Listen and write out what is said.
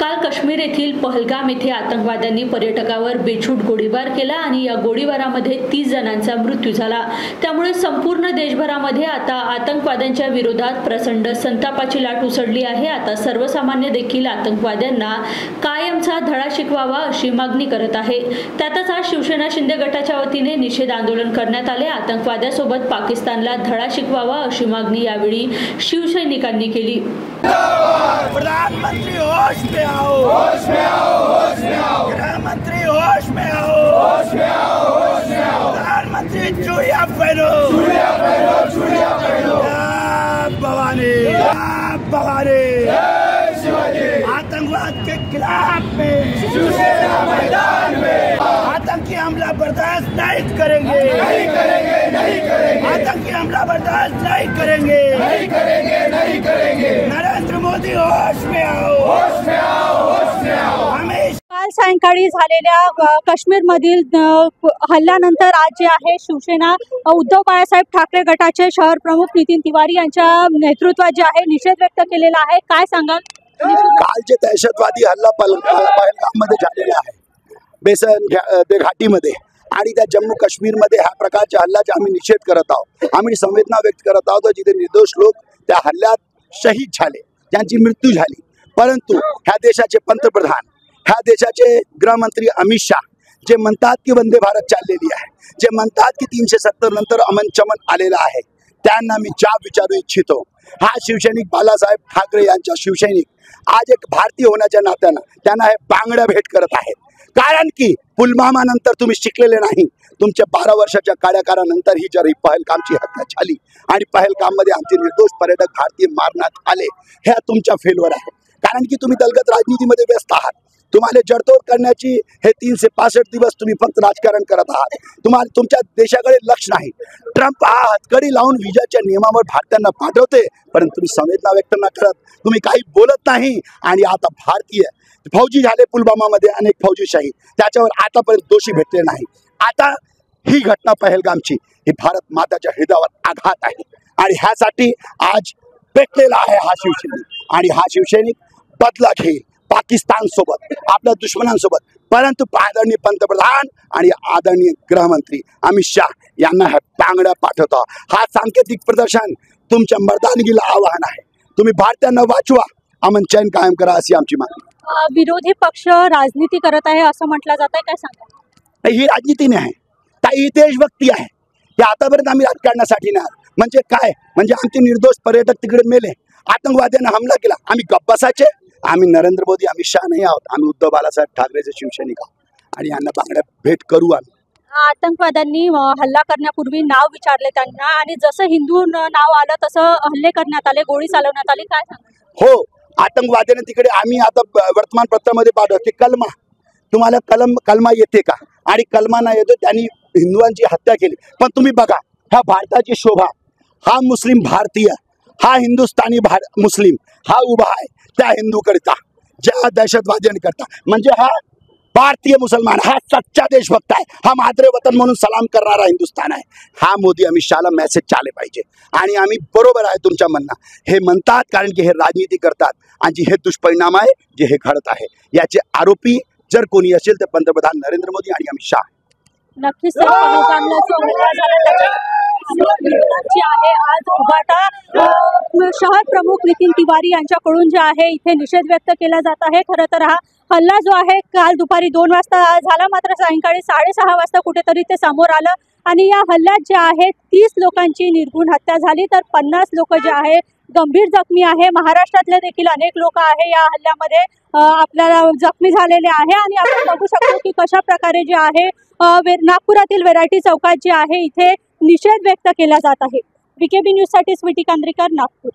काल काश्मीर येथील पहलगाम येथे आतंकवाद्यांनी पर्यटकावर बेछूट गोळीबार केला आणि या गोळीबारामध्ये 30 जणांचा मृत्यू झाला। त्यामुळे संपूर्ण देशभरामध्ये आता आतंकवाद्यांच्या विरोधात प्रचंड संतापाची लाट उसळली आहे। आता सर्वसामान्य देखील आतंकवाद्यांना कायमचा धडा शिकवावा अशी मागणी करत आहे। त्यातच आज शिवसेना शिंदे गटाच्या वतीने निषेध आंदोलन करण्यात आले। आतंकवाद्यासोबत पाकिस्तानला धडा शिकवावा अशी मागणी यावेळी शिवसैनिकांनी केली। प्रधानमंत्री होश में आओ, होश में आओ, होश में आओ। प्रधानमंत्री होश में आओ, होश में आओ, होश में आओ। प्रधानमंत्री चूड़िया पहनो, चूड़िया पहनो, चूड़िया पहनो। भवानी, भवानी, जय शिवाजी। आतंकवाद के खिलाफ में शिवसेना मैदान में। आतंकी हमला बर्दाश्त नहीं करेंगे, नहीं करेंगे, नहीं करेंगे। आतंकी हमला बर्दाश्त नहीं करेंगे, नहीं करेंगे, नहीं करेंगे। नरेंद्र मोदी होश में आओ, होश में आओ, होश में आओ। हमें काल सायंकाळी झालेल्या काश्मीरमधील हल्ल्यानंतर आज जे आहे शिवसेना उद्धव बाळासाहेब ठाकरे गटाचे शहर प्रमुख नितीन तिवारी यांच्या नेतृत्वात जे आहे निषेध व्यक्त केलेला आहे। काय सांगाल? काल जे दहशतवादी हल्ला पहलगाममध्ये झालेला आहे, बेसन घाटीमध्ये आणि त्या जम्मू काश्मीरमध्ये ह्या प्रकारच्या हल्ल्याचा आम्ही निषेध करत आहोत। आम्ही संवेदना व्यक्त करत आहोत जिथे निर्दोष लोक त्या हल्ल्यात शहीद झाले, त्यांची मृत्यू झाली। परंतु ह्या देशाचे पंतप्रधान, ह्या देशाचे गृहमंत्री अमित शाह जे म्हणतात की वंदे भारत चाललेली आहे, जे म्हणतात की 370 नंतर अमन चमन आलेला आहे, त्यांना मी जाब विचारू इच्छितो। हा शिवसैनिक बाळासाहेब ठाकरे यांचा शिवसैनिक आज एक भारतीय होण्याच्या नात्यानं त्यांना हे बांगड्या भेट करत आहेत। कारण की पुलवामा नंतर तुम्ही शिकलेले नाही। तुमच्या 12 वर्षाच्या कार्यकाळानंतर ही जर पहलगामची हत्या झाली आणि पहलगाममध्ये आमचे निर्दोष पर्यटक भारतीय मारण्यात आले, हे तुमच्या फेलवर आहे। कारण की तुम्ही दलगत राजनीतीमध्ये व्यस्त आहात। तुम्हाला जडतोड करण्याची हे 365 दिवस तुम्ही फक्त राजकारण करत आहात। तुम्हाला तुमच्या देशाकडे लक्ष नाही। ट्रम्प हा हतकडी लावून विजाच्या नियमावर भारतीयांना पाठवते, परंतु तुम्ही संवेदना व्यक्त न करत तुम्ही काही बोलत नाही। आणि आता भारतीय फौजी झाले पुलवामामध्ये, अनेक फौजी शहीद, त्याच्यावर आतापर्यंत दोषी भेटले नाही। आता ही घटना पहलगामची ही भारत माताच्या हृदयावर आघात आहे आणि ह्यासाठी आज पेटलेला आहे हा शिवसैनिक। आणि हा शिवसैनिक बदला घेईल पाकिस्तान सोबत, आपल्या दुश्मनांसोबत। परंतु आदरणीय पंतप्रधान आणि आदरणीय गृहमंत्री अमित शाह यांना हे बांगड्या पाठवतो। हा सांकेतिक प्रदर्शन तुमच्या मर्दानगीला आवाहन आहे। तुम्ही भारतीयांना वाचवा, अमन चैन कायम करा अशी आमची मागणी। विरोधी पक्ष राजनीती करत आहे असं म्हटलं जात आहे, काय सांगा? ही राजनीती नाही आहे, ही देशभक्ती आहे। हे आतापर्यंत आम्ही राजकारणासाठी नाही, म्हणजे काय, म्हणजे आमचे निर्दोष पर्यटक तिकडे मेले, आतंकवाद्यांना हमला केला, आम्ही गप्प बसायचे? आम्ही नरेंद्र मोदी अमित शाह नाही आहोत, आम्ही उद्धव बाळासाहेब ठाकरेचे शिवसैनिक आहोत आणि यांना बांगड्या भेट करू आम्ही। आतंकवाद्यांनी हल्ला करण्यापूर्वी नाव विचारले त्यांना आणि जसं हिंदू नाव आलं तसं हल्ले करण्यात आले, गोळी चालवण्यात आली, काय सांगा? हो, आतंकवाद्याने तिकडे आम्ही आता वर्तमानपत्रामध्ये पाठवतो की तुम्हाला कलमा येते का? आणि कलमा नाही येतो, त्यांनी हिंदुआंची हत्या केली। पण तुम्ही बघा, ह्या भारताची शोभा, हा मुस्लिम भारतीय, हा हिंदुस्थानी मुस्लिम, हा उभा आहे त्या हिंदूकरिता, ज्या दहशतवाद्यांकरता। म्हणजे हा भारतीय मुसलमान, हा सच्चा देशभक्त आहे, हा माद्रे वतन म्हणून सलाम करणारा हिंदुस्थान आहे। हा मोदी अमित शहाला मेसेज चाले पाहिजे। आणि आम्ही बरोबर आहे तुमच्या म्हणणं, हे म्हणतात कारण की हे राजनीती करतात आणि हे दुष्परिणाम आहे जे हे घडत आहे। याचे आरोपी जर कोणी असेल तर पंतप्रधान नरेंद्र मोदी आणि अमित शाह। नक्कीच आहे आज उभाटा शहर प्रमुख नितीन तिवारी यांच्याकडून जे आहे इथे निषेध व्यक्त केला जात आहे। खरं तर हा हल्ला जो आहे काल दुपारी 2 वाजता झाला, मात्र सायंकाळी 6:30 वाजता कुठेतरी ते समोर आलं आणि या हल्ल्यात जे आहे 30 लोकांची निर्घृण हत्या झाली, तर 50 लोक जे आहे गंभीर जखमी आहे। महाराष्ट्रातले देखील अनेक लोक आहे या हल्ल्यामध्ये आपल्याला जखमी झालेले आहे। आणि आपण बघू शकतो की कशा प्रकारे जे आहे नागपुरातील व्हेरायटी चौकात जे आहे इथे निषेध व्यक्त केला जात आहे। VKB न्यूज साठी स्वीटी कांद्रेकर, नागपूर।